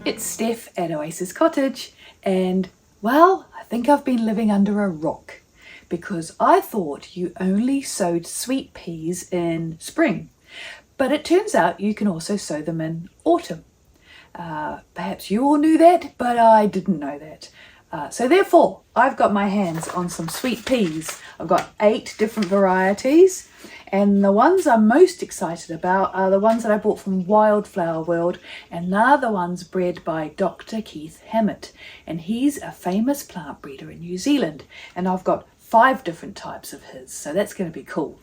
It's Steph at Oasis Cottage, and well, I think I've been living under a rock because I thought you only sowed sweet peas in spring, but it turns out you can also sow them in autumn. Perhaps you all knew that, but I didn't know that. So therefore, I've got my hands on some sweet peas. I've got 8 different varieties, and the ones I'm most excited about are the ones that I bought from Wildflower World, and they're the ones bred by Dr. Keith Hammett, and he's a famous plant breeder in New Zealand, and I've got 5 different types of his, so that's going to be cool.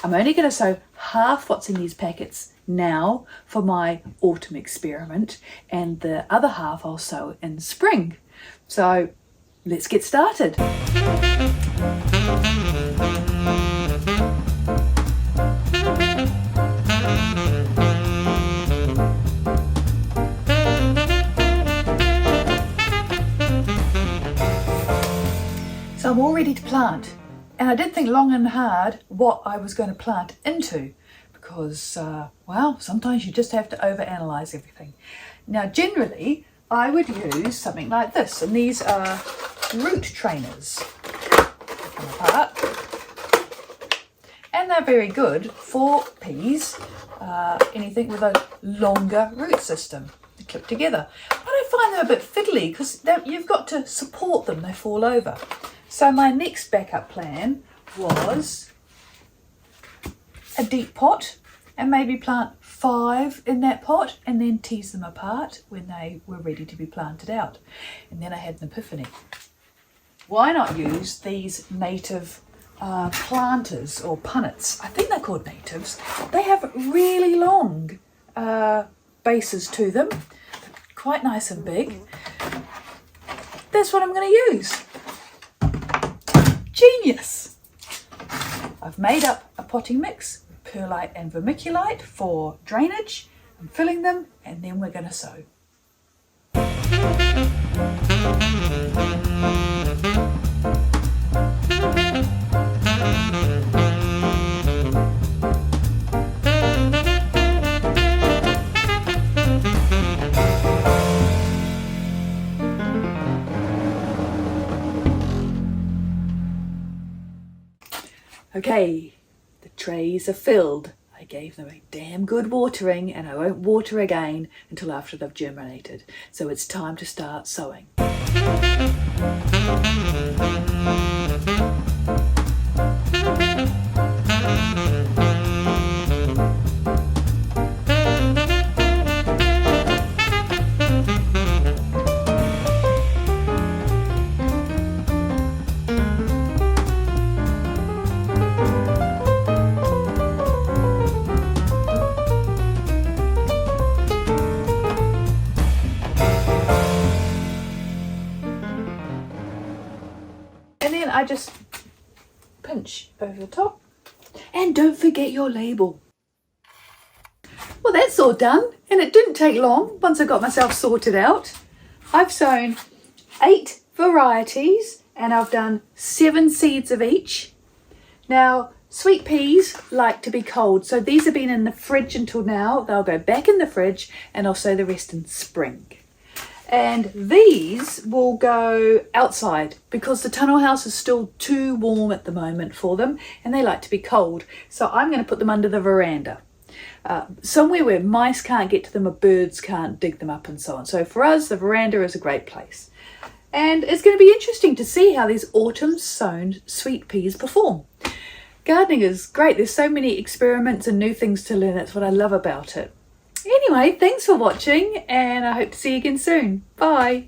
I'm only going to sow half what's in these packets now for my autumn experiment, and the other half I'll sow in spring. So let's get started. So I'm all ready to plant, and I did think long and hard what I was going to plant into because, well, sometimes you just have to overanalyze everything. Now, generally, I would use something like this, and these are root trainers. Take them apart. And they're very good for peas, anything with a longer root system to clip together. But I find them a bit fiddly because you've got to support them, they fall over. So my next backup plan was a deep pot, and maybe plant 5 in that pot and then tease them apart when they were ready to be planted out. And then I had an epiphany. Why not use these native planters or punnets? I think they're called natives. They have really long bases to them, quite nice and big. That's what I'm going to use. Genius! I've made up a potting mix, perlite and vermiculite for drainage. I'm filling them, and then we're going to sow. Okay, the trays are filled. I gave them a damn good watering, and I won't water again until after they've germinated. So it's time to start sowing. I just pinch over the top, and don't forget your label. Well, that's all done, and it didn't take long once I got myself sorted out. I've sown 8 varieties, and I've done 7 seeds of each. Now, sweet peas like to be cold, so these have been in the fridge until now. They'll go back in the fridge, and I'll sow the rest in spring. And these will go outside because the tunnel house is still too warm at the moment for them, and they like to be cold. So I'm going to put them under the veranda, somewhere where mice can't get to them or birds can't dig them up and so on. So for us, the veranda is a great place. And it's going to be interesting to see how these autumn sown sweet peas perform. Gardening is great. There's so many experiments and new things to learn. That's what I love about it. Anyway, thanks for watching, and I hope to see you again soon. Bye.